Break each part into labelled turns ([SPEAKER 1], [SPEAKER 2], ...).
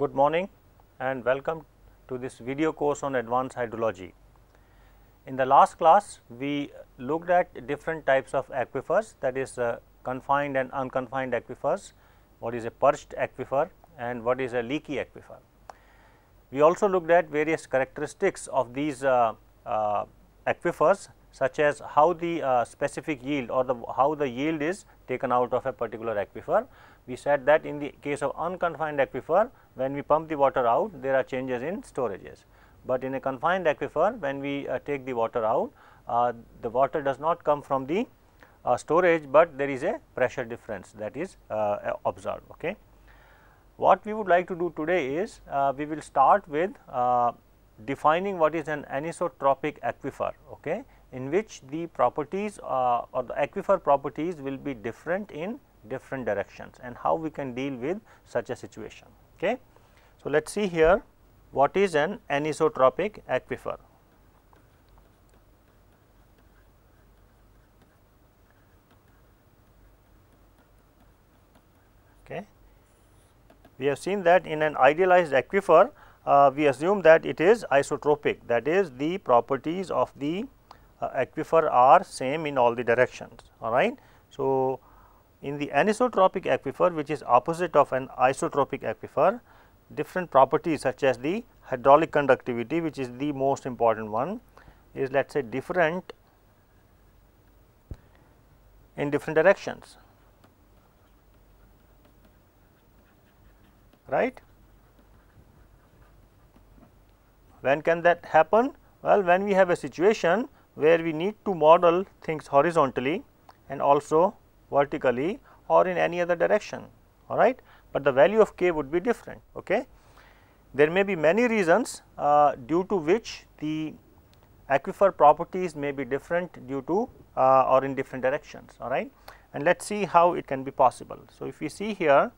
[SPEAKER 1] Good morning and welcome to this video course on advanced hydrology. In the last class, we looked at different types of aquifers, that is confined and unconfined aquifers, what is a perched aquifer and what is a leaky aquifer. We also looked at various characteristics of these aquifers, such as how the specific yield or how the yield is taken out of a particular aquifer. We said that in the case of unconfined aquifer, when we pump the water out, there are changes in storages, but in a confined aquifer, when we take the water out, the water does not come from the storage, but there is a pressure difference that is observed. Okay. What we would like to do today is we will start with defining what is an anisotropic aquifer, okay, in which the properties or the aquifer properties will be different in different directions and how we can deal with such a situation. Okay. So, let us see here what is an anisotropic aquifer. Okay. We have seen that in an idealized aquifer, we assume that it is isotropic, that is the properties of the aquifer are same in all the directions. All right. So, in the anisotropic aquifer, which is opposite of an isotropic aquifer, different properties such as the hydraulic conductivity, which is the most important one, is let us say different in different directions, right. When can that happen? Well, when we have a situation where we need to model things horizontally and also vertically or in any other direction, all right, but the value of k would be different. Okay. There may be many reasons due to which the aquifer properties may be different due to or in different directions, all right, and let us see how it can be possible. So, if we see here,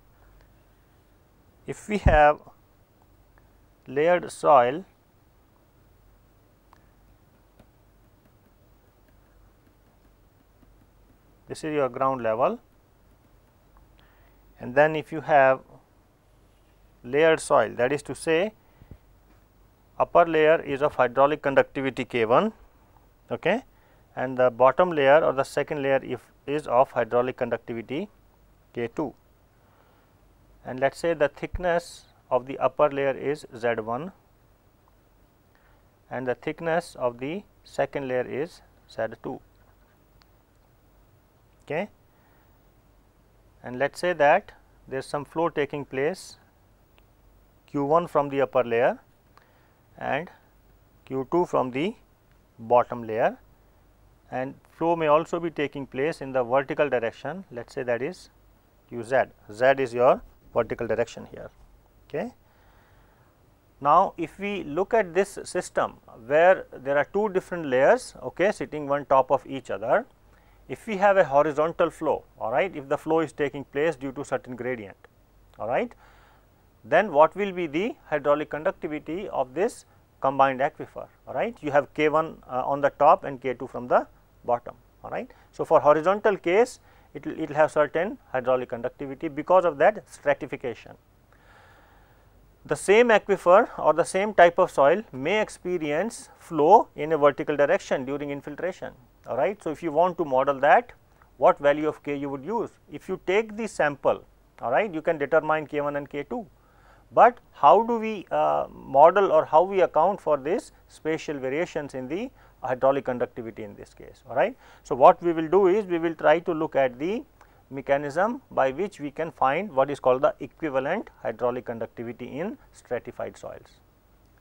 [SPEAKER 1] if we have layered soil, this is your ground level, and then if you have layered soil, that is to say upper layer is of hydraulic conductivity K1, okay, and the bottom layer or the second layer is of hydraulic conductivity K2, and let us say the thickness of the upper layer is Z1 and the thickness of the second layer is Z2. Okay. And let us say that there is some flow taking place Q1 from the upper layer and Q2 from the bottom layer, and flow may also be taking place in the vertical direction, let us say that is Qz, Z is your vertical direction here. Okay. Now, if we look at this system where there are two different layers, okay, sitting one top of each other, if we have a horizontal flow, all right, if the flow is taking place due to certain gradient, all right, then what will be the hydraulic conductivity of this combined aquifer, all right. You have K1 on the top and K2 from the bottom, all right. So, for horizontal case, it will have certain hydraulic conductivity because of that stratification. The same aquifer or the same type of soil may experience flow in a vertical direction during infiltration, all right. So, if you want to model that, what value of k you would use? If you take the sample, all right, you can determine K1 and K2, but how do we model or how we account for this spatial variations in the hydraulic conductivity in this case, all right. So, what we will do is we will try to look at the mechanism by which we can find what is called the equivalent hydraulic conductivity in stratified soils.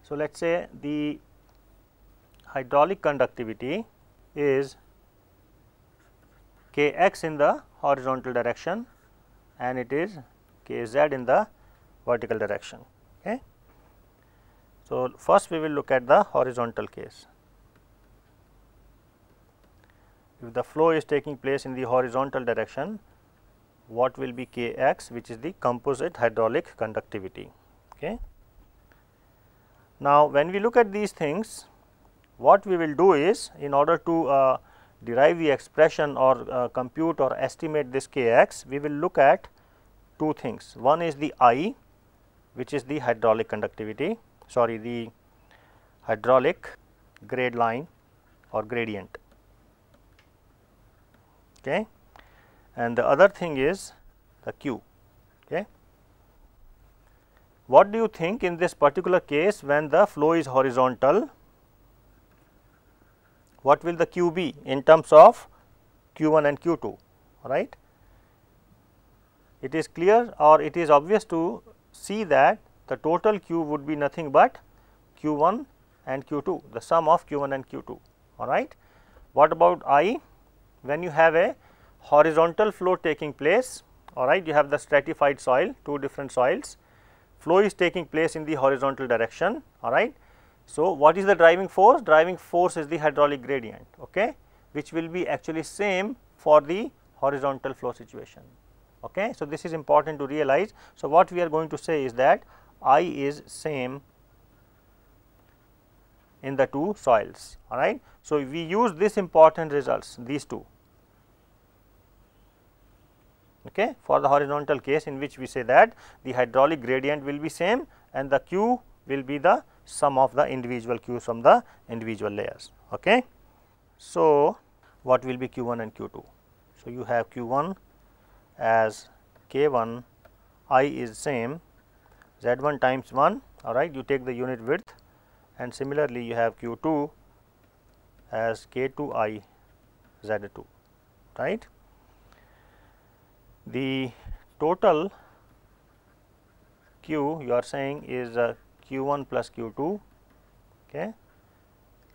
[SPEAKER 1] So, let us say the hydraulic conductivity is Kx in the horizontal direction and it is Kz in the vertical direction. Okay. So, first we will look at the horizontal case. If the flow is taking place in the horizontal direction, what will be Kx, which is the composite hydraulic conductivity. Okay. Now, when we look at these things, what we will do is, in order to derive the expression or compute or estimate this Kx, we will look at two things. One is the I, which is the hydraulic conductivity, sorry, the hydraulic grade line or gradient. Okay. And the other thing is the Q. Okay. What do you think in this particular case when the flow is horizontal? What will the Q be in terms of Q1 and Q2, right? It is clear or it is obvious to see that the total Q would be nothing but Q1 and Q2, the sum of Q1 and Q2, all right. What about I? When you have a horizontal flow taking place, all right, you have the stratified soil, two different soils, flow is taking place in the horizontal direction, all right. So, what is the driving force? Driving force is the hydraulic gradient, okay, which will be actually same for the horizontal flow situation. Okay. So, this is important to realize. So, what we are going to say is that I is same in the two soils, all right. So, we use this important results, these two, okay, for the horizontal case, in which we say that the hydraulic gradient will be same and the Q will be the sum of the individual Q's from the individual layers. Okay. So, what will be Q1 and Q2? So, you have Q1 as K1, I is same Z1 times 1, all right, you take the unit width, and similarly you have Q2 as K2I Z2, right. The total Q you are saying is Q1 plus Q2, okay.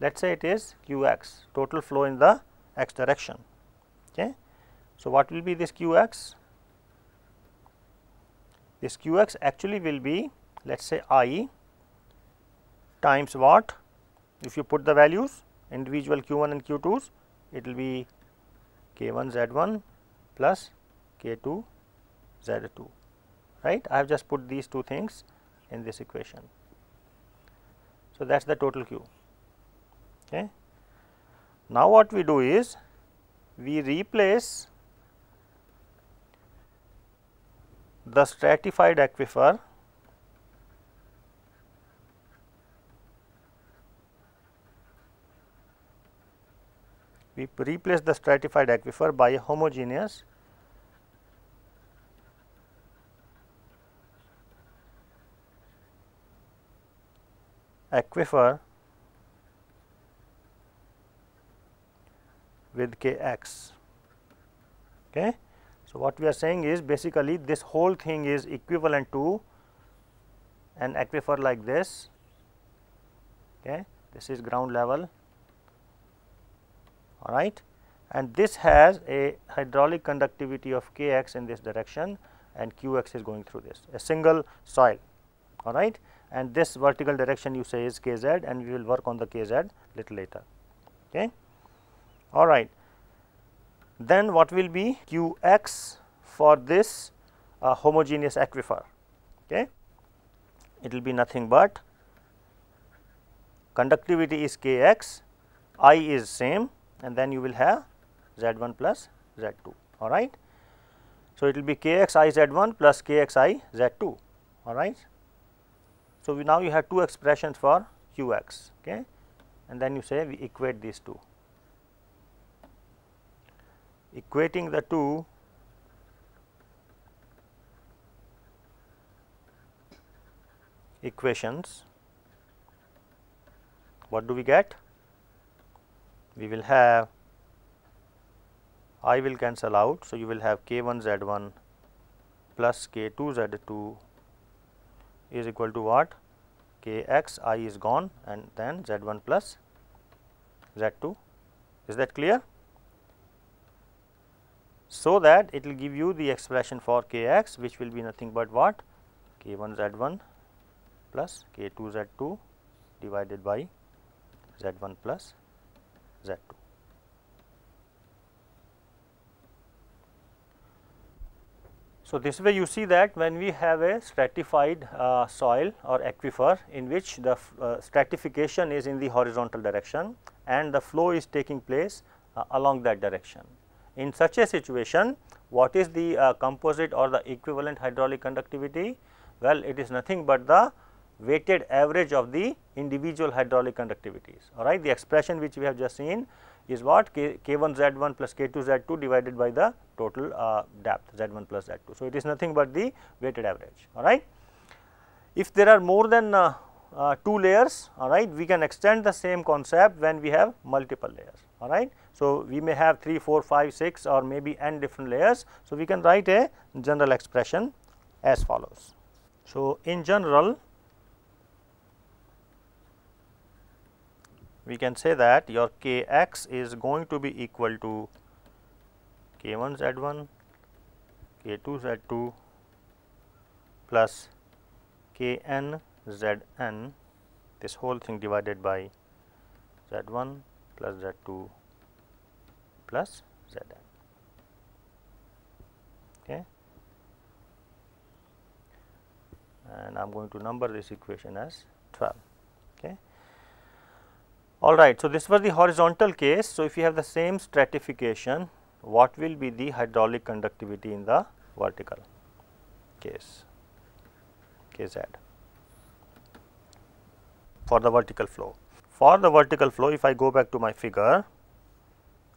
[SPEAKER 1] Let us say it is Qx, total flow in the x direction, okay. So, what will be this Qx? This Qx actually will be, let us say, I times what? If you put the values individual Q1 and Q2s, it will be K1 Z1 plus K2 Z2, right. I have just put these two things in this equation. So, that is the total Q. Okay. Now, what we do is we replace the stratified aquifer by a homogeneous aquifer with Kx. Okay. So, what we are saying is basically this whole thing is equivalent to an aquifer like this. Okay. This is ground level, all right, and this has a hydraulic conductivity of Kx in this direction and Qx is going through this, a single soil, all right, and this vertical direction you say is Kz, and we will work on the Kz little later. Okay. All right. Then what will be Qx for this homogeneous aquifer? Okay. It will be nothing but conductivity is Kx, I is same, and then you will have Z1 plus Z2, all right. So, it will be Kx I Z1 plus Kx I Z2, all right. So, now you have two expressions for Qx, okay, and then you say we equate these two. Equating the two equations, what do we get? We will have, I will cancel out. So, you will have K1 Z1 plus K2 Z2 is equal to what? Kx I is gone and then Z1 plus Z2. Is that clear? So, that it will give you the expression for Kx, which will be nothing but what? K1 Z1 plus K2 Z2 divided by Z1 plus Z2. So, this way you see that when we have a stratified soil or aquifer in which the stratification is in the horizontal direction and the flow is taking place along that direction. In such a situation, what is the composite or the equivalent hydraulic conductivity? Well, it is nothing but the weighted average of the individual hydraulic conductivities. All right, the expression which we have just seen is what? K1 Z1 plus K2 Z2 divided by the total depth Z1 plus Z2. So, it is nothing but the weighted average. All right. If there are more than 2 layers, all right, we can extend the same concept when we have multiple layers. All right. So, we may have 3, 4, 5, 6 or maybe n different layers. So, we can write a general expression as follows. So, in general, we can say that your Kx is going to be equal to K1 Z1, K2 Z2 plus Kn Zn, this whole thing divided by Z1 plus Z2 plus Zn. Okay. And I am going to number this equation as 12. Okay. All right. So, this was the horizontal case. So, if you have the same stratification, what will be the hydraulic conductivity in the vertical case, Kz, for the vertical flow. For the vertical flow, if I go back to my figure,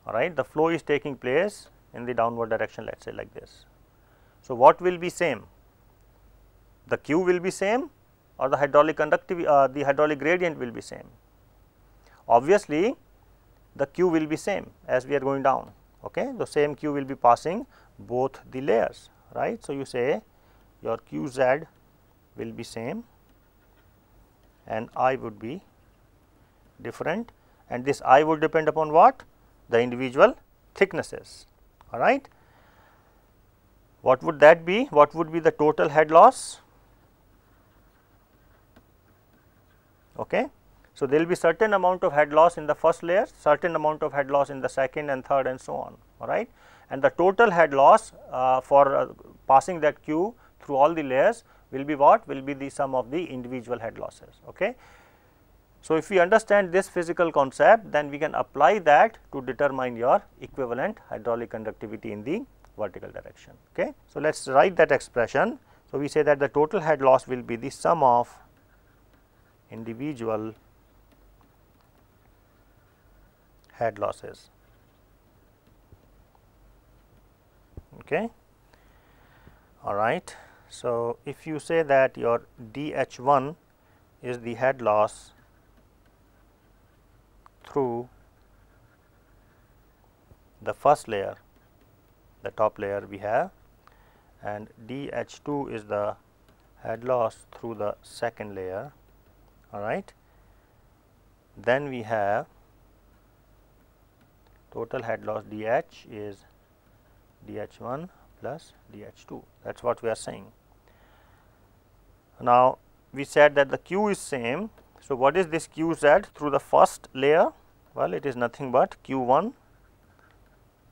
[SPEAKER 1] all right, the flow is taking place in the downward direction, let us say like this. So, what will be same? The Q will be same or the hydraulic conductivity, the hydraulic gradient will be same? Obviously, the Q will be same as we are going down. Okay. The same Q will be passing both the layers, right. So, you say your Qz will be same and I would be different, and this I would depend upon what? The individual thicknesses. All right. What would that be? What would be the total head loss? Okay. So, there will be certain amount of head loss in the first layer, certain amount of head loss in the second and third and so on. All right. And the total head loss for passing that Q through all the layers will be what? Will be the sum of the individual head losses. Okay. So, if we understand this physical concept, then we can apply that to determine your equivalent hydraulic conductivity in the vertical direction. Okay. So, let us write that expression. So, we say that the total head loss will be the sum of individual head losses. Okay. All right. So, if you say that your dH1 is the head loss through the first layer, the top layer we have, and dH2 is the head loss through the second layer. All right. Then we have total head loss dH is dH1 plus dH2, that is what we are saying. Now, we said that the Q is same. So, what is this Qz through the first layer? Well, it is nothing but Q1,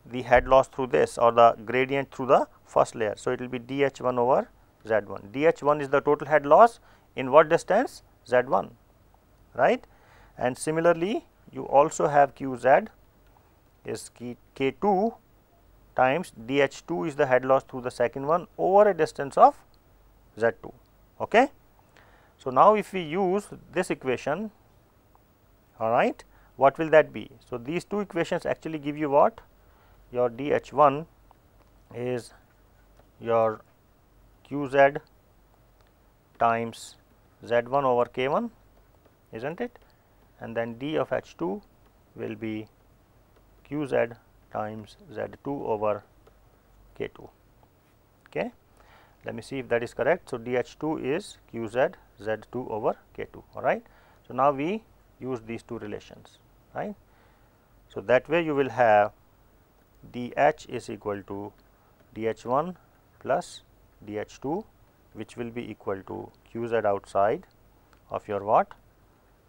[SPEAKER 1] the head loss through this or the gradient through the first layer. So, it will be dH1 over Z1. dH1 is the total head loss in what distance? Z1, right. And similarly, you also have Qz is K2 times dH2 is the head loss through the second one over a distance of Z2. Okay. So, now if we use this equation, all right, what will that be? So, these two equations actually give you what? Your dH1 is your Qz times Z1 over K1, isn't it? And then d of H2 will be Qz times Z2 over K2. Okay. Let me see if that is correct. So, dH2 is Qz Z2 over K2. All right. So, now we use these two relations, right. So, that way you will have dH is equal to dH1 plus dH2, which will be equal to Qz outside of your what?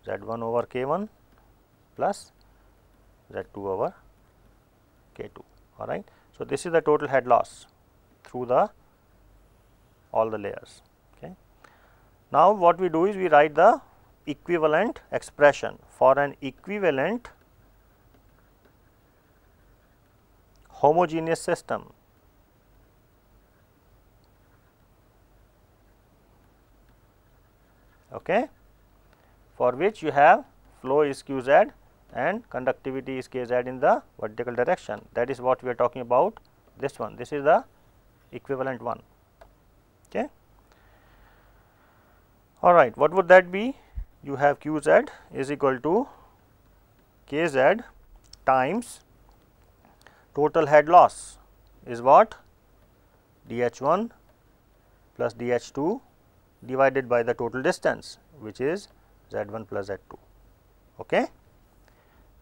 [SPEAKER 1] Z1 over K1 plus Z2 over K2. All right. So, this is the total head loss through the all the layers. Okay. Now, what we do is we write the equivalent expression for an equivalent homogeneous system. okay, for which you have flow is Qz and conductivity is Kz in the vertical direction. That is what we are talking about, this one, this is the equivalent one. Okay. All right, what would that be? You have Qz is equal to Kz times total head loss is what? dH1 plus dH2 divided by the total distance, which is Z1 plus Z2. Okay.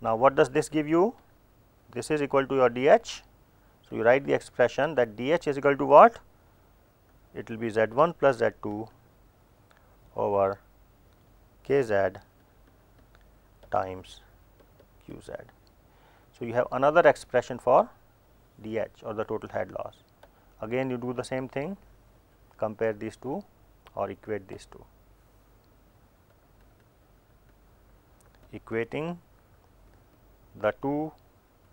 [SPEAKER 1] Now, what does this give you? This is equal to your dH. So, you write the expression that dH is equal to what? It will be Z1 plus Z2 over Kz times Qz. So, you have another expression for dH or the total head loss. Again you do the same thing, compare these two or equate these two. Equating the two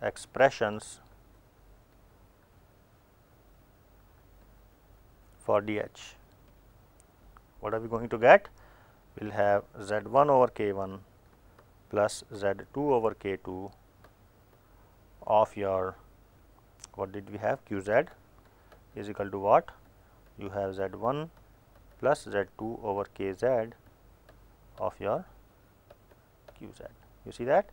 [SPEAKER 1] expressions for dH. What are we going to get? We will have Z1 over K1 plus Z2 over K2 of your, what did we have? Qz is equal to what? You have Z1 plus Z2 over Kz of your Qz. You see that?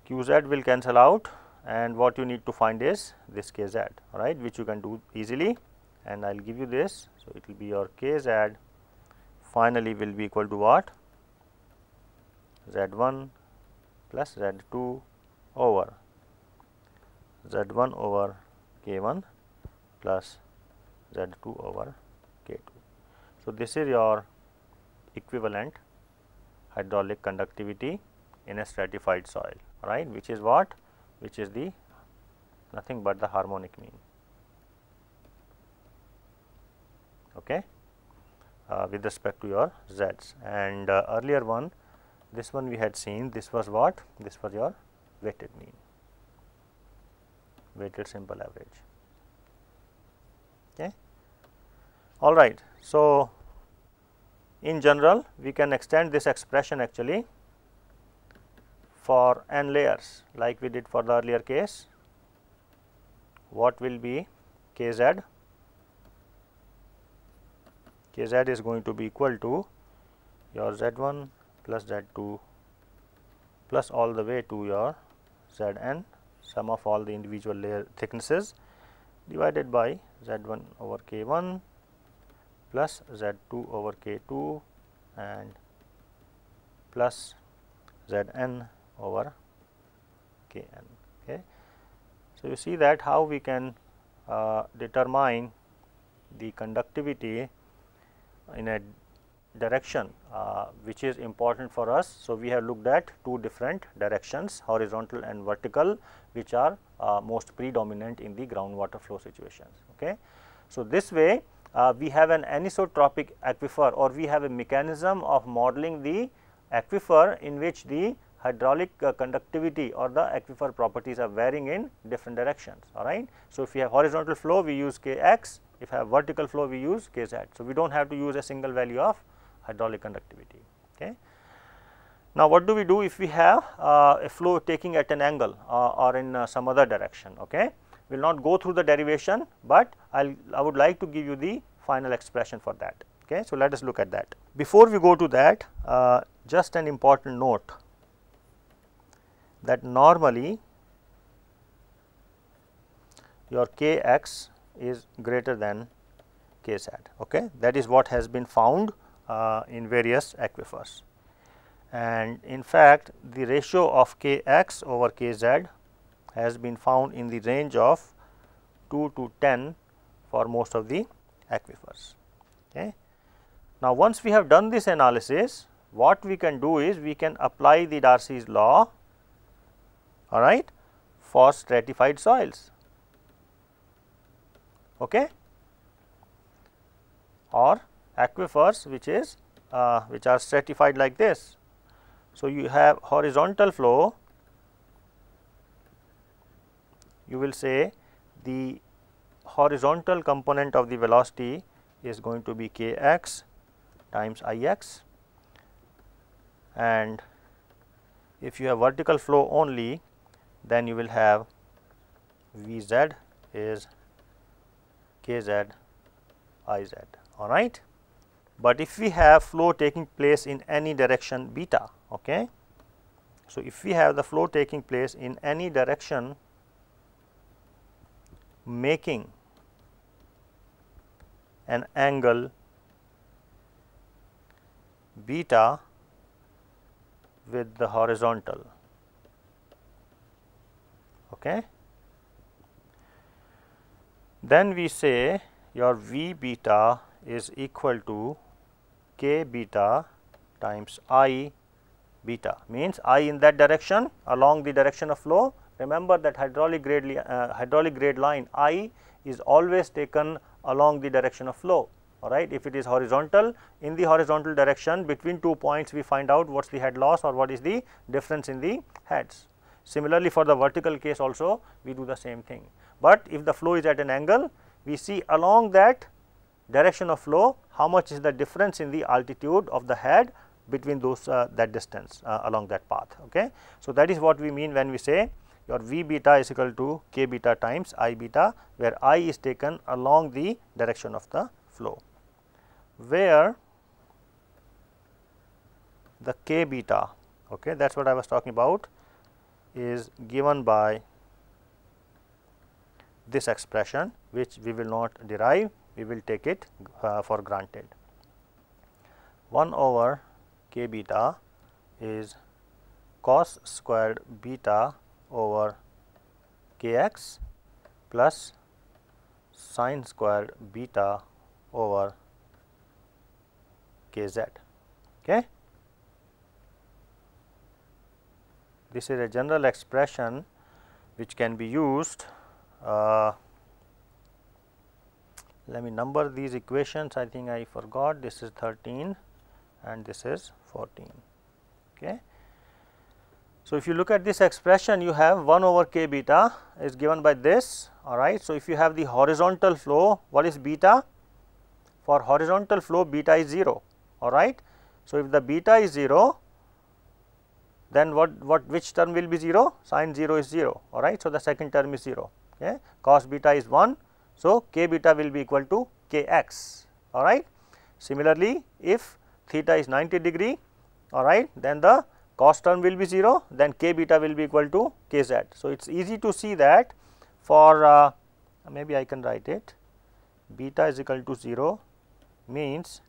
[SPEAKER 1] Qz will cancel out, and what you need to find is this Kz, right, which you can do easily, and I will give you this. So, it will be your Kz finally will be equal to what? Z1 plus Z2 over Z1 over K1 plus Z2 over K2. So, this is your equivalent hydraulic conductivity in a stratified soil, right, which is what? Which is the nothing but the harmonic mean, okay, with respect to your Z's. And earlier one, this one we had seen, this was what? This was your weighted mean, weighted simple average. Okay. All right. So, in general we can extend this expression actually for n layers like we did for the earlier case. What will be Kz? Kz is going to be equal to your Z1 plus Z2 plus all the way to your Zn, sum of all the individual layer thicknesses, divided by Z1 over K1 plus Z2 over K2 and plus Zn over Kn. Okay. So, you see that how we can determine the conductivity in a direction which is important for us. So, we have looked at two different directions, horizontal and vertical, which are most predominant in the groundwater flow situations. Okay. So, this way we have an anisotropic aquifer, or we have a mechanism of modeling the aquifer in which the hydraulic conductivity or the aquifer properties are varying in different directions. All right. So, if we have horizontal flow, we use Kx, if we have vertical flow, we use Kz. So, we do not have to use a single value of hydraulic conductivity. Okay. Now, what do we do if we have a flow taking at an angle or in some other direction? Okay. We will not go through the derivation, but I would like to give you the final expression for that. Okay. So, let us look at that. Before we go to that, just an important note that normally your Kx is greater than Kz. Okay. That is what has been found in various aquifers, and in fact, the ratio of Kx over Kz has been found in the range of 2 to 10 for most of the aquifers. Okay. Now, once we have done this analysis, what we can do is we can apply the Darcy's law, all right, for stratified soils, okay, or aquifers which is which are stratified like this. So, you have horizontal flow, you will say the horizontal component of the velocity is going to be Kx times I x, and if you have vertical flow only, then you will have V z is k z I z, all right. But if we have flow taking place in any direction beta, okay. So, if we have the flow taking place in any direction making an angle beta with the horizontal, okay, then we say your V beta is equal to k beta times I beta, means I in that direction along the direction of flow. Remember that hydraulic grade line I is always taken along the direction of flow, all right. If it is horizontal, in the horizontal direction between 2 points we find out what is the head loss or what is the difference in the heads. Similarly, for the vertical case also we do the same thing, but if the flow is at an angle, we see along that direction of flow how much is the difference in the altitude of the head between those that distance along that path, okay. So, that is what we mean when we say your V beta is equal to k beta times I beta, where I is taken along the direction of the flow, where the k beta, okay, that is what I was talking about, is given by this expression, which we will not derive, we will take it for granted. 1 over k beta is cos squared beta over k x plus sin squared beta over k z, okay. This is a general expression which can be used. Let me number these equations, I think I forgot, this is 13 and this is 14, okay. So, if you look at this expression, you have 1 over k beta is given by this, all right. So, if you have the horizontal flow, what is beta? For horizontal flow beta is 0, all right. So, if the beta is 0, then which term will be 0? Sin 0 is 0, all right. So, the second term is 0, okay. Cos beta is 1. So, k beta will be equal to k x, all right. Similarly, if theta is 90 degree, all right, then the cos term will be 0, then k beta will be equal to k z. So, it is easy to see that for maybe I can write it, beta is equal to 0 means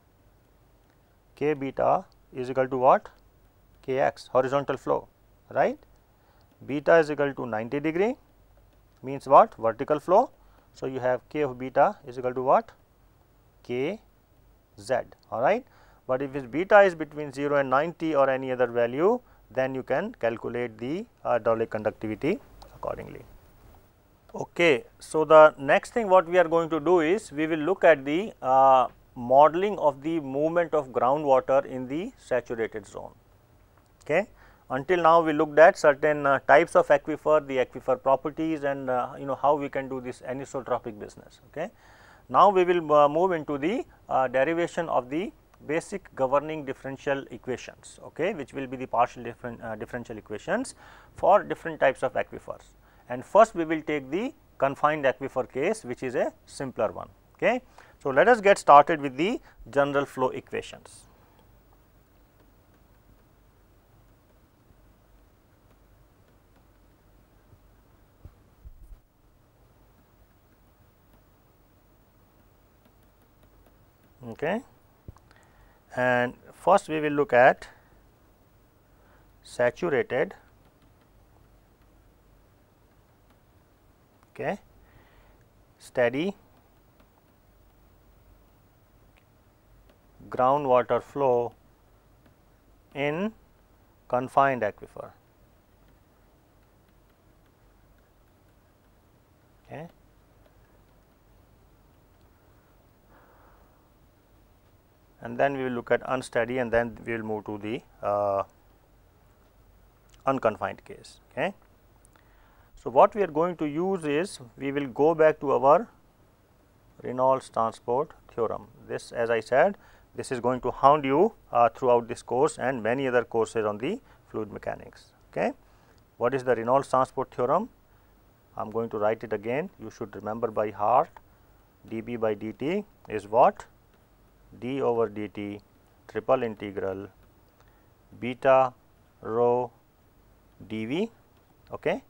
[SPEAKER 1] k beta is equal to what? K x, horizontal flow, right. Beta is equal to 90 degree means what? Vertical flow. So, you have k of beta is equal to what? K z, all right. But if its beta is between 0 and 90 or any other value, then you can calculate the hydraulic conductivity accordingly. Okay. So, the next thing what we are going to do is we will look at the modeling of the movement of groundwater in the saturated zone. Okay. Until now we looked at certain types of aquifer, the aquifer properties, and how we can do this anisotropic business. Okay. Now, we will move into the derivation of the basic governing differential equations, okay, which will be the partial differential equations for different types of aquifers. And first we will take the confined aquifer case, which is a simpler one. Okay. So, let us get started with the general flow equations. Okay. And first we will look at saturated, okay, steady groundwater flow in confined aquifer. Okay. And then we will look at unsteady, and then we will move to the unconfined case. Okay. So, what we are going to use is we will go back to our Reynolds transport theorem. This, as I said, This is going to hound you throughout this course and many other courses on the fluid mechanics. Okay. What is the Reynolds transport theorem? I am going to write it again. You should remember by heart. dB by dt is what? d over dt triple integral beta rho dV, okay,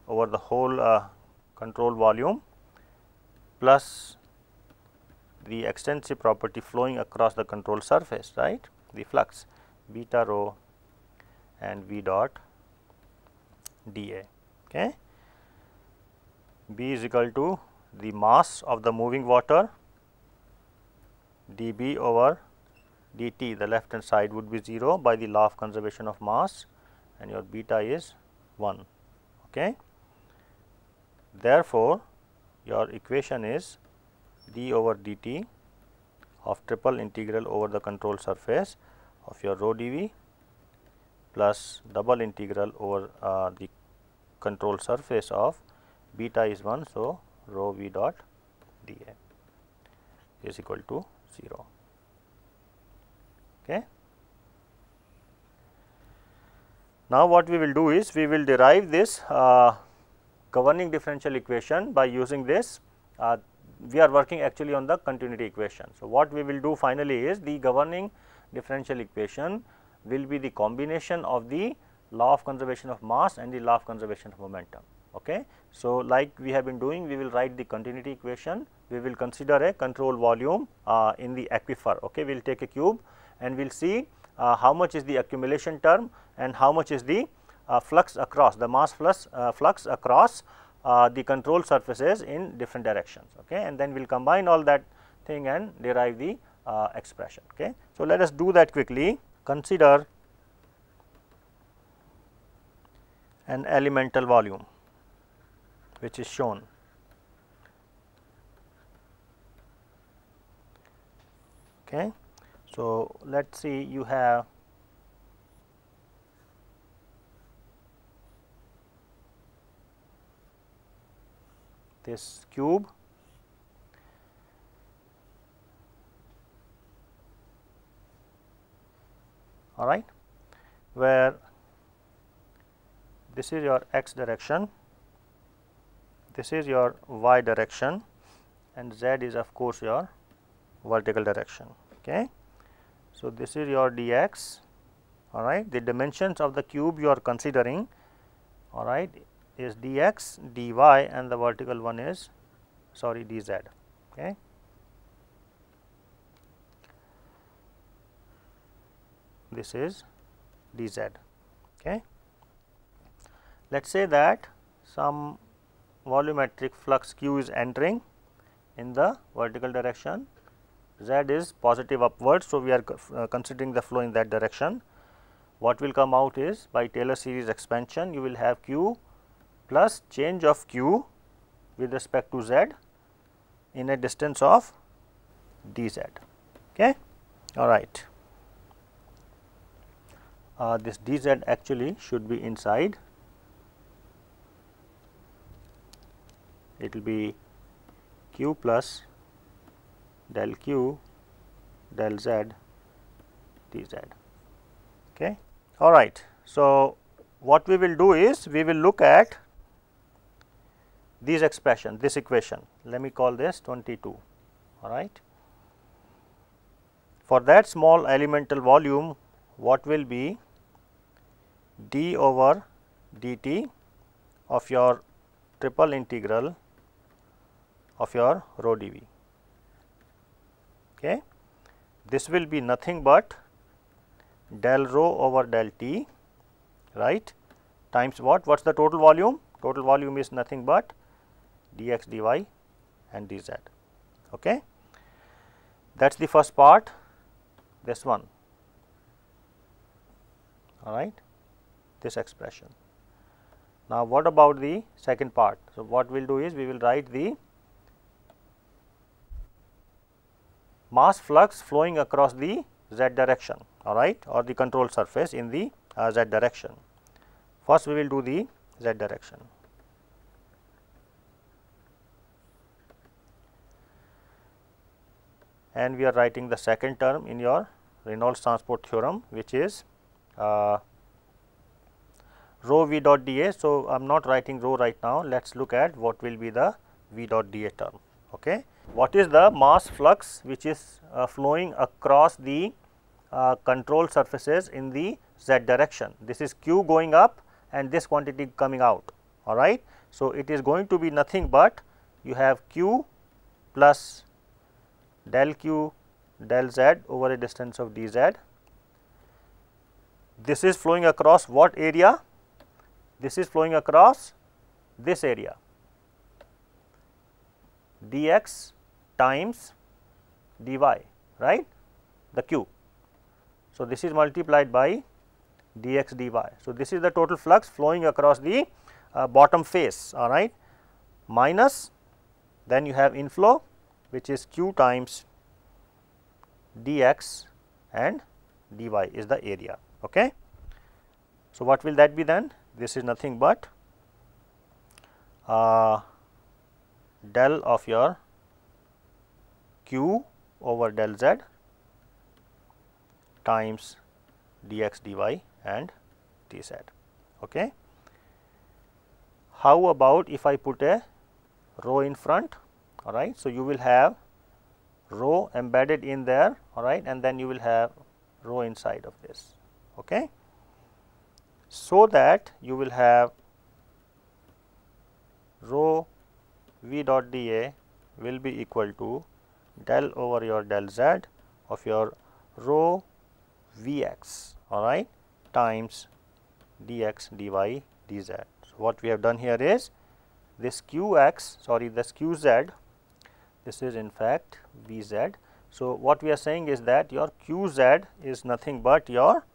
[SPEAKER 1] over the whole control volume plus the extensive property flowing across the control surface, right, the flux beta rho and V dot dA. Okay. B is equal to the mass of the moving water dB over dt, the left hand side would be 0 by the law of conservation of mass, and your beta is 1. Okay. Therefore, your equation is d over dt of triple integral over the control surface of your rho dV plus double integral over the control surface of beta is 1. So, rho V dot dA is equal to 0. Okay. Now, what we will do is we will derive this governing differential equation by using this. We are working actually on the continuity equation. So, what we will do finally is the governing differential equation will be the combination of the law of conservation of mass and the law of conservation of momentum. Okay. So, like we have been doing, we will write the continuity equation. We will consider a control volume in the aquifer. Okay. We will take a cube and we will see how much is the accumulation term and how much is the flux across, the mass flux across the control surfaces in different directions. Okay. And then we will combine all that thing and derive the expression. Okay. So, let us do that quickly. Consider an elemental volume which is shown. Okay. So, let us see, you have this cube, all right, where this is your x direction, this is your y direction, and z is of course your vertical direction. Okay. So, this is your dx, all right. The dimensions of the cube you are considering, all right, is dx, dy, and the vertical one is dz. Okay. This is dz. Okay. Let us say that some volumetric flux q is entering in the vertical direction, z is positive upwards. So, we are considering the flow in that direction. What will come out is, by Taylor series expansion, you will have q plus change of q with respect to z in a distance of dz. Okay. All right. This dz actually should be inside. It will be q plus del q del z dz. Okay. All right. So, what we will do is we will look at these expressions, this equation. Let me call this 22. All right. For that small elemental volume, what will be d over dt of your triple integral of your rho dV. Okay. This will be nothing but del rho over del t, right, times what? What is the total volume? Total volume is nothing but dx dy and dz. Okay. That is the first part, this one, all right, this expression. Now, what about the second part? So, what we will do is we will write the mass flux flowing across the z direction, all right, or the control surface in the z direction. First, we will do the z direction. and we are writing the second term in your Reynolds transport theorem, which is rho v dot dA. So, I am not writing rho right now, let us look at what will be the v dot dA term. Okay. What is the mass flux which is flowing across the control surfaces in the z direction? This is q going up and this quantity coming out, all right. So, it is going to be nothing but you have q plus del q del z over a distance of dz. This is flowing across what area? This is flowing across this area, dx times dy, right, the q. So, this is multiplied by dx dy. So, this is the total flux flowing across the bottom face, all right, minus then you have inflow, which is q times dx and dy is the area. Okay. So, what will that be then? This is nothing but del of your q over del z times dx dy and dz. Okay. How about if I put a rho in front, all right. So, you will have rho embedded in there, all right, and then you will have rho inside of this. Okay. So, that you will have rho v dot dA will be equal to del over your del z of your rho Vx, all right, times dx dy dz. So, what we have done here is this qx, sorry, this qz, this is in fact Vz. So, what we are saying is that your qz is nothing but your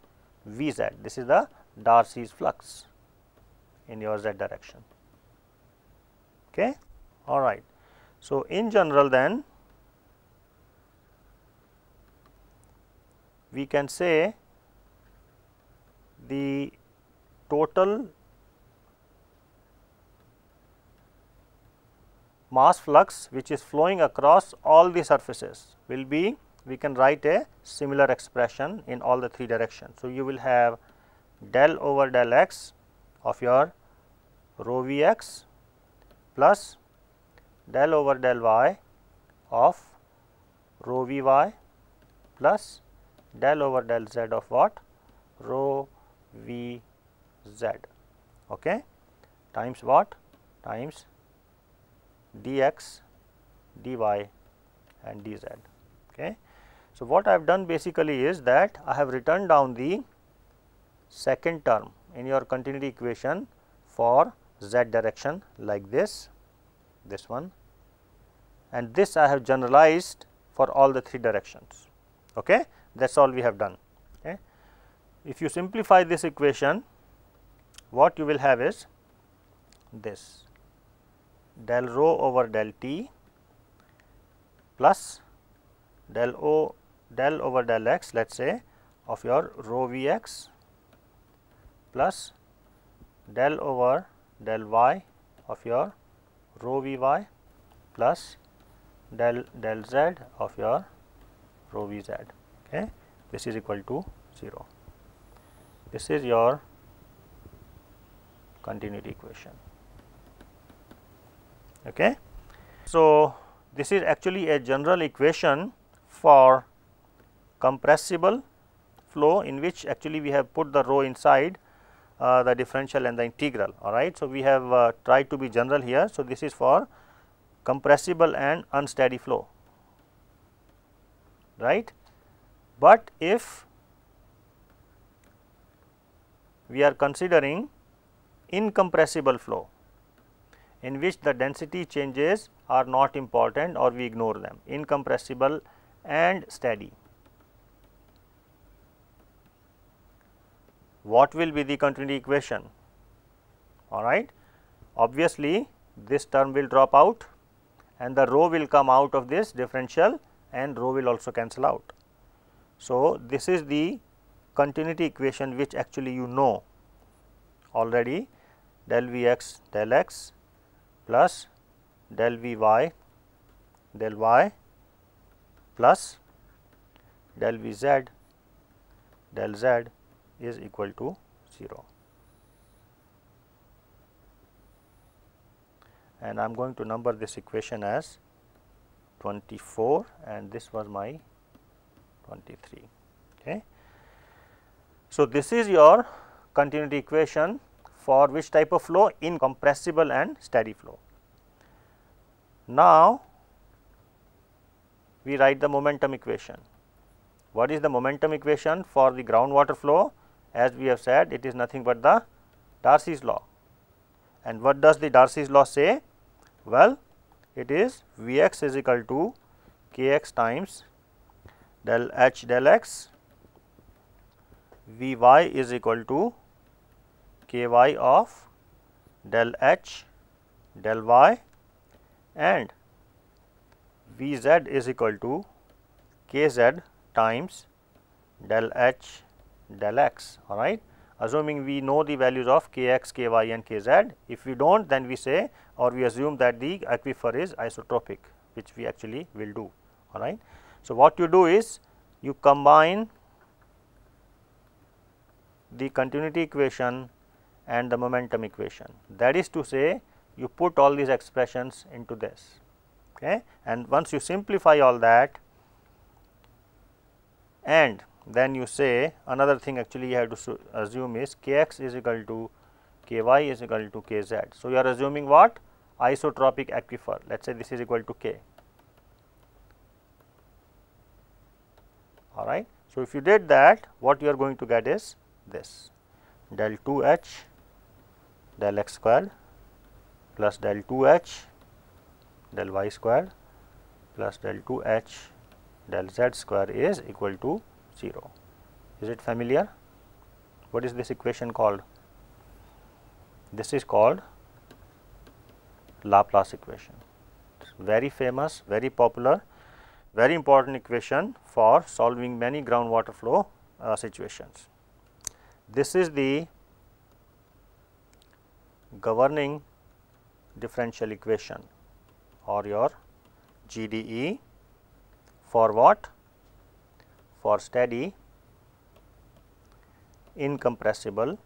[SPEAKER 1] Vz. This is the Darcy's flux in your z direction. Okay. All right. So, in general then we can say the total mass flux which is flowing across all the surfaces will be, we can write a similar expression in all the three directions. So, you will have del over del x of your rho Vx plus del over del y of rho Vy plus del over del z of what? Rho Vz, okay, times what? Times dx, dy and dz. Okay. So, what I have done basically is that I have written down the second term in your continuity equation for z direction like this one, and this I have generalized for all the three directions. Okay. That is all we have done. Okay. If you simplify this equation, what you will have is this del rho over del t plus del over del x, let us say, of your rho Vx plus del over del y of your rho Vy plus del z of your rho Vz. Okay. This is equal to 0. This is your continuity equation. Okay. So, this is actually a general equation for compressible flow, in which actually we have put the rho inside the differential and the integral, all right. So, we have tried to be general here. So, this is for compressible and unsteady flow, right. But if we are considering incompressible flow, in which the density changes are not important or we ignore them, incompressible and steady, what will be the continuity equation? All right. Obviously, this term will drop out and the rho will come out of this differential and rho will also cancel out. So, this is the continuity equation which actually you know already, del Vx del x plus del Vy del y plus del V z del z is equal to 0. And I am going to number this equation as 24 and this was my 23. Okay. So, this is your continuity equation for which type of flow? Incompressible and steady flow. Now, we write the momentum equation. What is the momentum equation for the groundwater flow? As we have said, it is nothing but the Darcy's law. And what does the Darcy's law say? Well, it is V x is equal to k x times del h del x, V y is equal to k y of del h del y, and V z is equal to k z times del h del x. All right. Assuming we know the values of k x, k y and k z. If we do not, then we say or we assume that the aquifer is isotropic, which we actually will do. All right. So, what you do is you combine the continuity equation and the momentum equation. That is to say, you put all these expressions into this. Okay. And once you simplify all that, and then you say another thing actually you have to assume is k x is equal to k y is equal to k z. So, you are assuming what? Isotropic aquifer. Let us say this is equal to k. All right. So, if you did that, what you are going to get is this del 2 h del x squared plus del 2 h del y squared plus del 2 h del z square is equal to 0. Is it familiar? What is this equation called? This is called Laplace equation. It's very famous, very popular, very important equation for solving many groundwater flow situations. This is the governing differential equation or your GDE for what? For steady, incompressible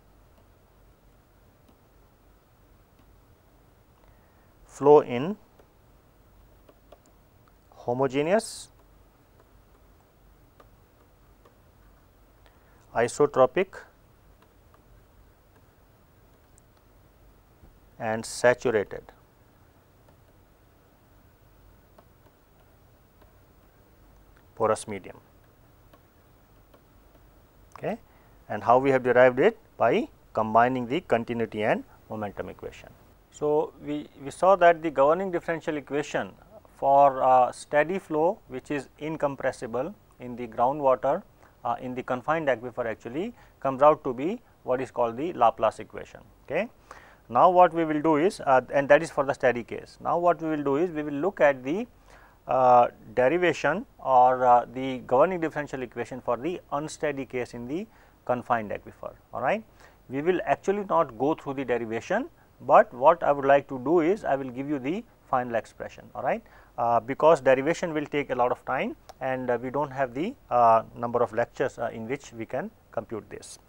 [SPEAKER 1] flow in homogeneous, isotropic and saturated. Porous medium. Okay. And how we have derived it? By combining the continuity and momentum equation. So, we saw that the governing differential equation for steady flow, which is incompressible in the groundwater in the confined aquifer, actually comes out to be what is called the Laplace equation. Okay. Now, what we will do is and that is for the steady case. Now, what we will do is we will look at the derivation or the governing differential equation for the unsteady case in the confined aquifer. All right. We will actually not go through the derivation, but what I would like to do is I will give you the final expression. All right. Because derivation will take a lot of time and we do not have the number of lectures in which we can compute this.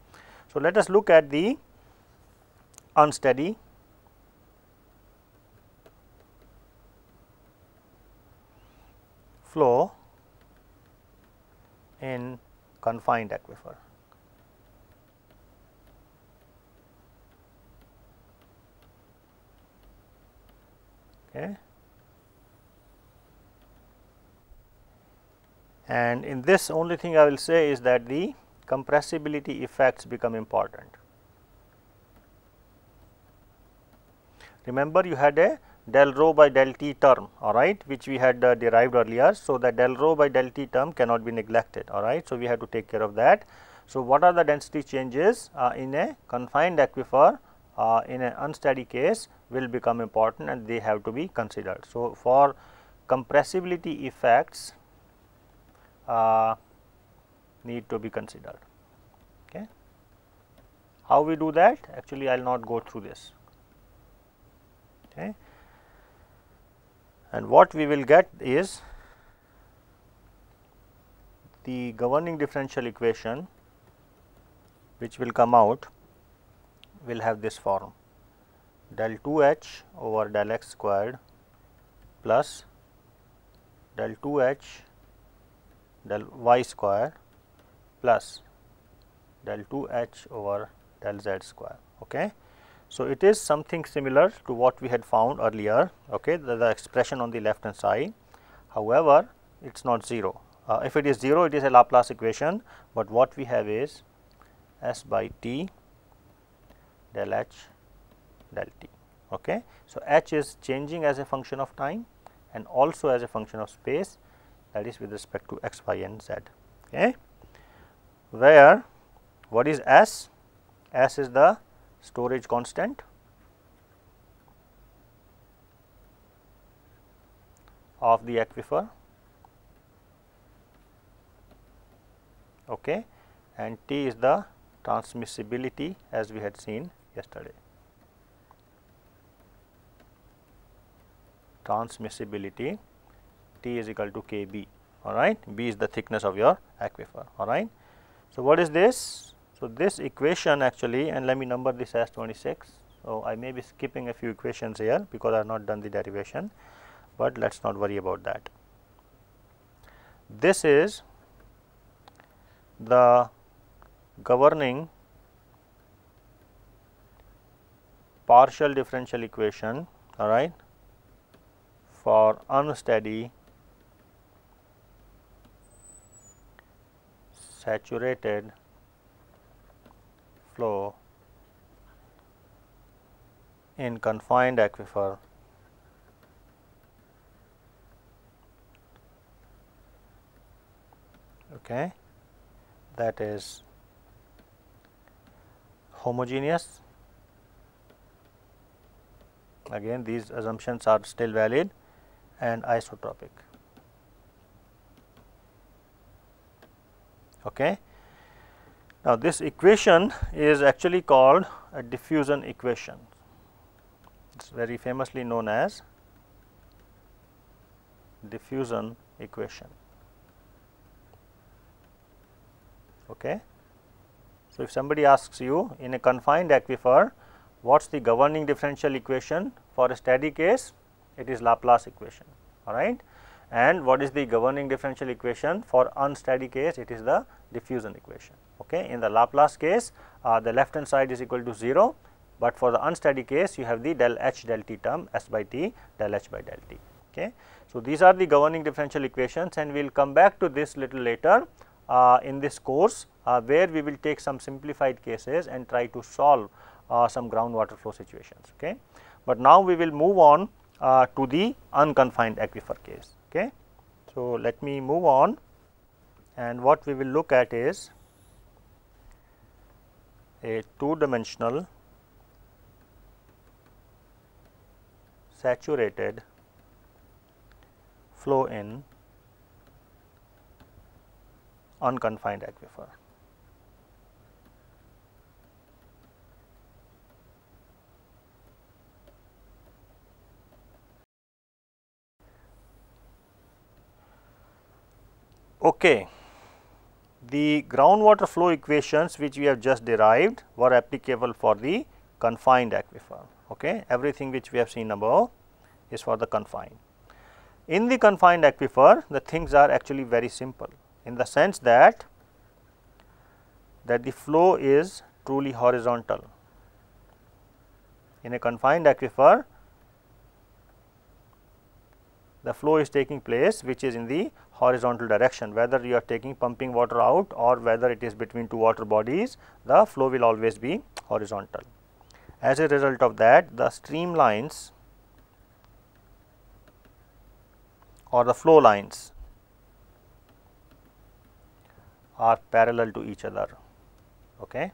[SPEAKER 1] So, let us look at the unsteady flow in confined aquifer. Okay. And in this, only thing I will say is that the compressibility effects become important. Remember, you had a del rho by del t term, all right, which we had derived earlier. So, the del rho by del t term cannot be neglected, all right. So, we have to take care of that. So, what are the density changes in a confined aquifer in an unsteady case will become important and they have to be considered. So, for compressibility effects need to be considered. Okay. How we do that? Actually, I will not go through this. Okay. And what we will get is the governing differential equation which will come out will have this form: del 2h over del x squared plus del 2h del y square plus del 2h over del z square. Okay. So, it is something similar to what we had found earlier, okay, the expression on the left hand side. However, it is not 0. If it is 0, it is a Laplace equation, but what we have is s by t del h del t. Okay. So, h is changing as a function of time and also as a function of space, that is with respect to x, y and z. Okay. Where what is s? S is the storage constant of the aquifer, okay, and T is the transmissibility as we had seen yesterday. Transmissibility, T is equal to Kb, all right. B is the thickness of your aquifer, all right. So, what is this? So, this equation actually, and let me number this as 26. So, I may be skipping a few equations here because I have not done the derivation, but let us not worry about that. This is the governing partial differential equation, all right, for unsteady saturated flow in confined aquifer okay, that is homogeneous. Again, these assumptions are still valid, and isotropic. Okay. Now, this equation is actually called a diffusion equation. It is very famously known as diffusion equation. Okay. So, if somebody asks you in a confined aquifer, what is the governing differential equation for a steady case? It is Laplace equation, all right. And what is the governing differential equation for unsteady case? It is the diffusion equation. Okay. In the Laplace case, the left hand side is equal to 0, but for the unsteady case you have the del h del t term, s by t del h by del t. Okay. So, these are the governing differential equations, and we will come back to this little later in this course, where we will take some simplified cases and try to solve some groundwater flow situations. Okay. But now we will move on to the unconfined aquifer case. Okay. So, let me move on, and what we will look at is a two-dimensional saturated flow in unconfined aquifer. Okay. The groundwater flow equations which we have just derived were applicable for the confined aquifer. Okay. Everything which we have seen above is for the confined. In the confined aquifer, the things are actually very simple, in the sense that the flow is truly horizontal. In a confined aquifer, the flow is taking place which is in the horizontal direction, whether you are taking pumping water out or whether it is between two water bodies, the flow will always be horizontal. As a result of that, the streamlines or the flow lines are parallel to each other. Okay.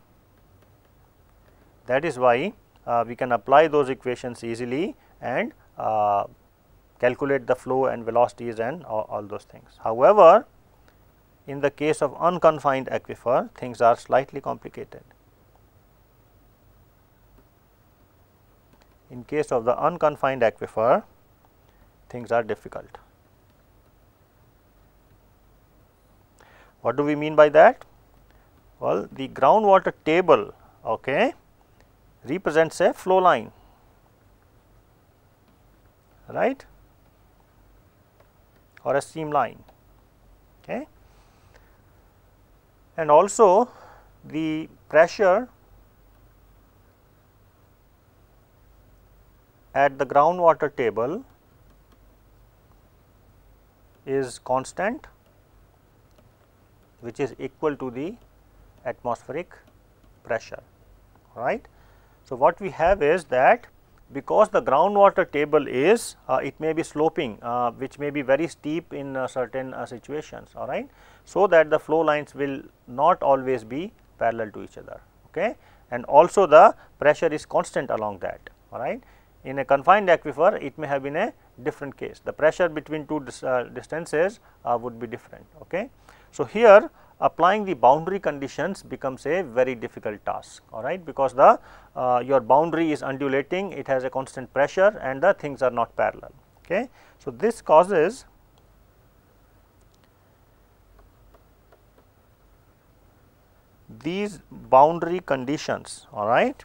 [SPEAKER 1] That is why we can apply those equations easily and calculate the flow and velocities and all those things. However, in the case of unconfined aquifer, things are slightly complicated. In case of the unconfined aquifer, things are difficult. What do we mean by that? Well, the groundwater table, okay, represents a flow line, right, or a streamline, okay, and also the pressure at the groundwater table is constant, which is equal to the atmospheric pressure, right. So, what we have is that because the groundwater table is it may be sloping, which may be very steep in certain situations, all right. So, that the flow lines will not always be parallel to each other, okay, and also the pressure is constant along that, all right. In a confined aquifer, it may have been a different case, the pressure between two distances would be different, okay. So, here applying the boundary conditions becomes a very difficult task, all right, because the your boundary is undulating, it has a constant pressure and the things are not parallel, okay. So, this causes these boundary conditions, all right,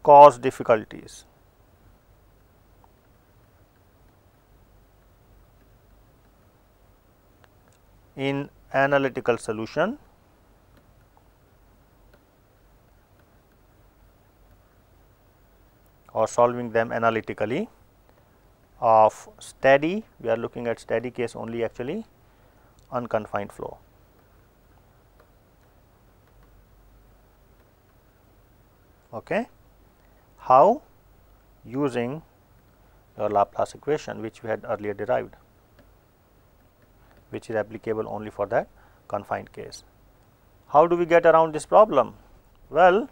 [SPEAKER 1] cause difficulties. In analytical solution or solving them analytically of steady, we are looking at steady case only actually, unconfined flow. Okay. How? Using your Laplace equation, which we had earlier derived, which is applicable only for that confined case. How do we get around this problem? Well,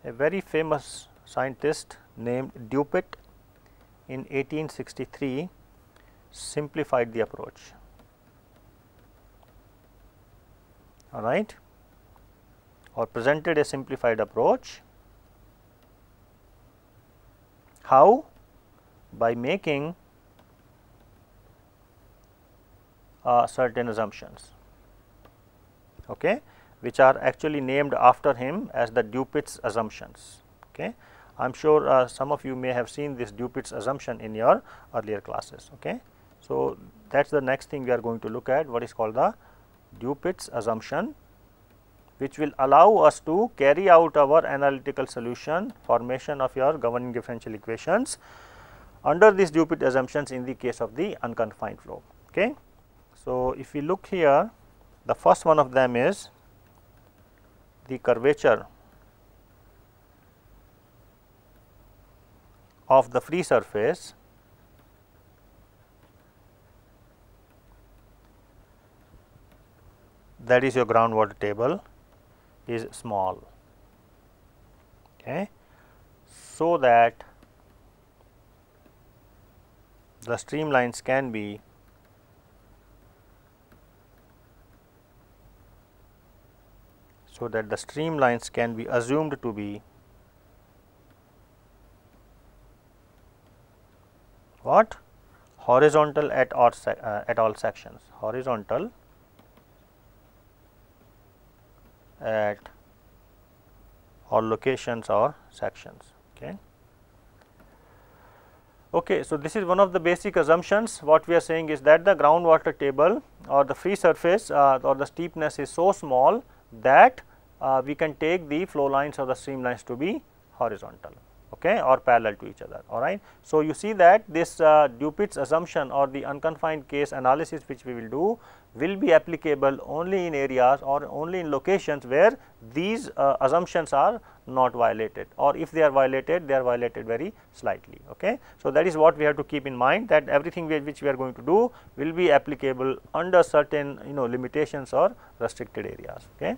[SPEAKER 1] a very famous scientist named Dupuit in 1863 simplified the approach, all right, or presented a simplified approach. How? By making certain assumptions, okay, which are actually named after him as the Dupuit's assumptions. Okay. I am sure some of you may have seen this Dupuit's assumption in your earlier classes. Okay. So, that is the next thing we are going to look at, what is called the Dupuit's assumption, which will allow us to carry out our analytical solution formation of your governing differential equations under these Dupuit assumptions in the case of the unconfined flow. Okay. So, if we look here, the first one of them is the curvature of the free surface that is your groundwater table is small, okay, so that the streamlines can be assumed to be what? Horizontal at all sections, horizontal at all locations or sections. Okay. Okay, so, this is one of the basic assumptions. What we are saying is that the groundwater table or the free surface or the steepness is so small that we can take the flow lines or the streamlines to be horizontal, okay, or parallel to each other, all right. So, you see that this Dupuit's assumption or the unconfined case analysis which we will do will be applicable only in areas or only in locations where these assumptions are not violated, or if they are violated, they are violated very slightly. Okay. So, that is what we have to keep in mind, that everything which we are going to do will be applicable under certain limitations or restricted areas. Okay.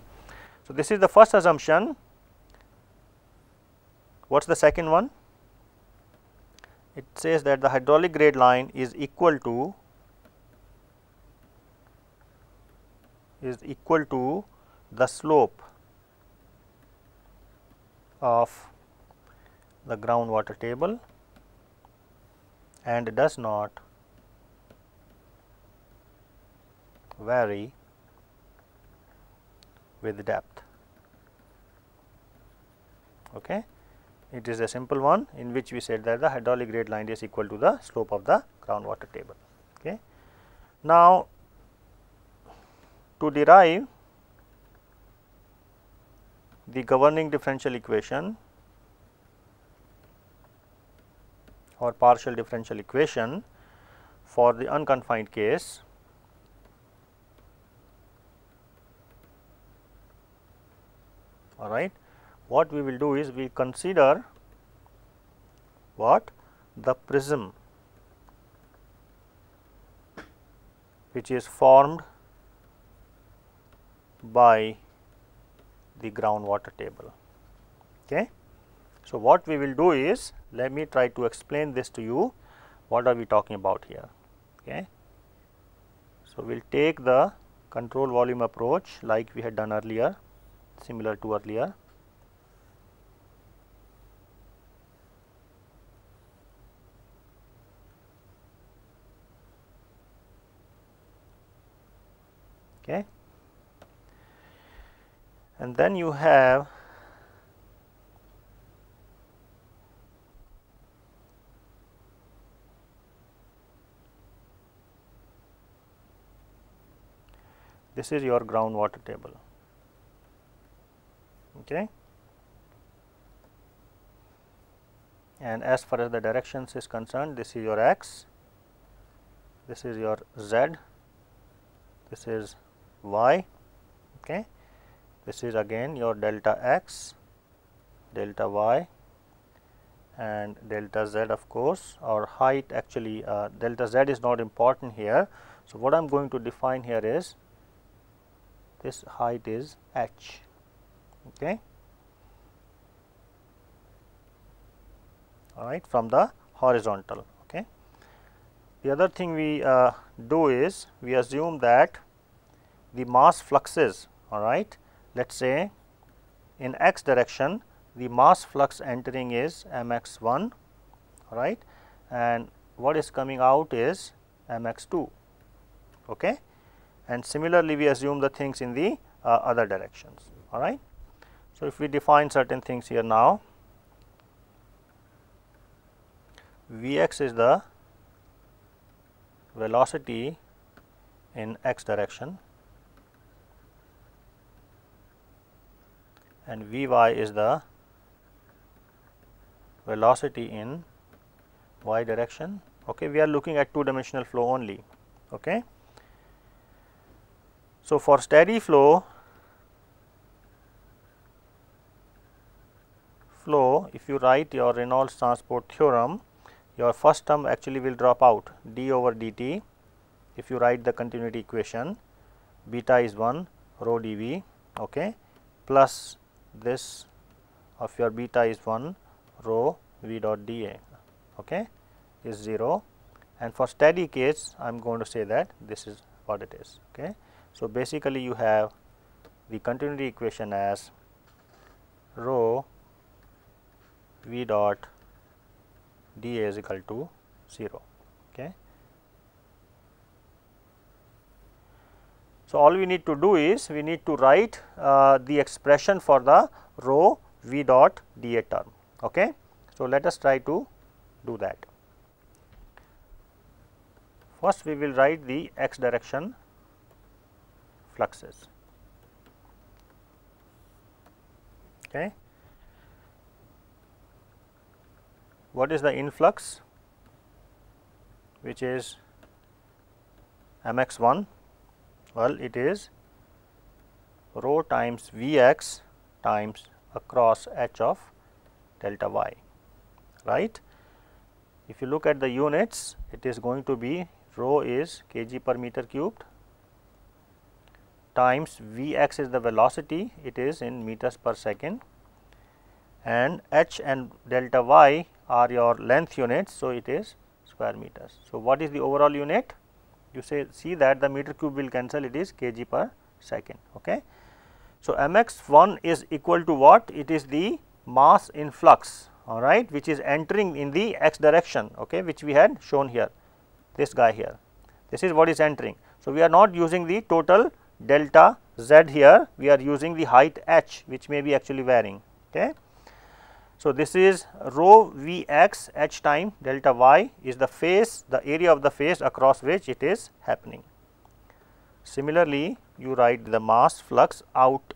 [SPEAKER 1] So, this is the first assumption. What is the second one? It says that the hydraulic grade line is equal to the slope of the groundwater table and does not vary with depth. Okay. It is a simple one in which we said that the hydraulic grade line is equal to the slope of the groundwater table. Okay. Now, to derive the governing differential equation or partial differential equation for the unconfined case, all right, what we will do is we consider what the prism which is formed by the groundwater table. Okay. So, what we will do is, let me try to explain this to you, what are we talking about here. Okay. So, we will take the control volume approach like we had done earlier, similar to earlier. Okay. And then you have this is your groundwater table. Okay. And as far as the directions is concerned, this is your x, this is your z, this is y. Okay. This is again your delta x, delta y and delta z, of course, or height. Actually delta z is not important here. So, what I am going to define here is this height is h. Okay. All right, from the horizontal. Okay. The other thing we do is we assume that the mass fluxes, all right, let us say in x direction the mass flux entering is mx1, all right, and what is coming out is mx2. Okay. And similarly, we assume the things in the other directions. All right. So, if we define certain things here now, Vx is the velocity in x direction and Vy is the velocity in y direction. Okay. We are looking at two dimensional flow only. Okay. So, for steady flow, if you write your Reynolds transport theorem, your first term actually will drop out, d over dt. If you write the continuity equation, beta is 1 rho dV, okay, plus this of your beta is 1 rho v dot dA, okay, is 0, and for steady case I am going to say that this is what it is. Okay. So, basically you have the continuity equation as rho v dot dA is equal to 0. Okay. So, all we need to do is we need to write the expression for the rho v dot dA term. Okay. So, let us try to do that. First we will write the x direction fluxes. Okay. What is the influx, which is mx1? Well, it is rho times Vx times across h of delta y, right. If you look at the units, it is going to be rho is kg per meter cubed times Vx is the velocity, it is in meters per second, and h and delta y are your length units. So, it is square meters. So, what is the overall unit? You see that the meter cube will cancel, it is kg per second. Okay. So, mx1 is equal to what? It is the mass in flux, all right, which is entering in the x direction, okay, which we had shown here, this guy here, this is what is entering. So, we are not using the total delta z here, we are using the height h, which may be actually varying. Okay. So, this is rho V x h time delta y is the phase, the area of the phase across which it is happening. Similarly, you write the mass flux out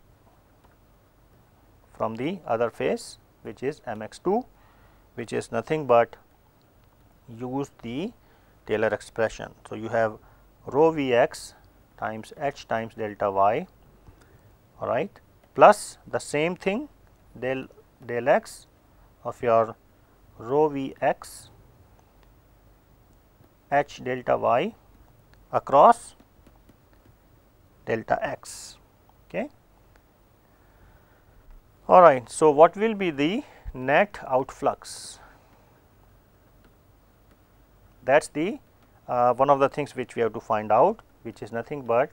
[SPEAKER 1] from the other phase, which is mx2, which is nothing but use the Taylor expression. So, you have rho V x times h times delta y, all right, plus the same thing del x of your rho V x h delta y across delta x. Okay. All right. So, what will be the net outflux? That is the one of the things which we have to find out, which is nothing but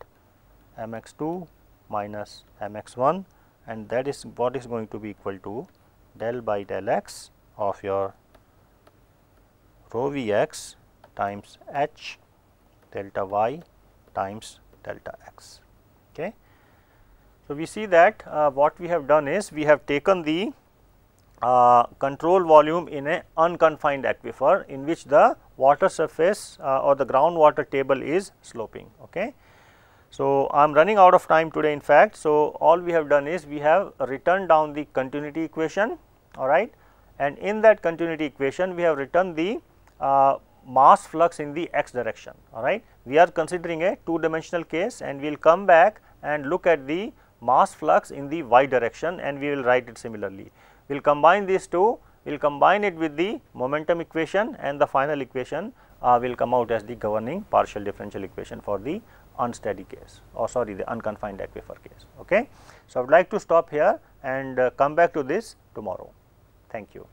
[SPEAKER 1] mx2 minus mx1, and that is what is going to be equal to del by del x of your rho V x times h delta y times delta x. Okay. So, we see that what we have done is we have taken the control volume in a unconfined aquifer in which the water surface or the groundwater table is sloping. Okay. So, I am running out of time today in fact. So, all we have done is we have written down the continuity equation, all right, and in that continuity equation we have written the mass flux in the x direction, all right. We are considering a two dimensional case, and we will come back and look at the mass flux in the y direction, and we will write it similarly. We will combine these two, we will combine it with the momentum equation, and the final equation will come out as the governing partial differential equation for the unsteady case, or sorry, the unconfined aquifer case. Okay. So, I would like to stop here and come back to this tomorrow. Thank you.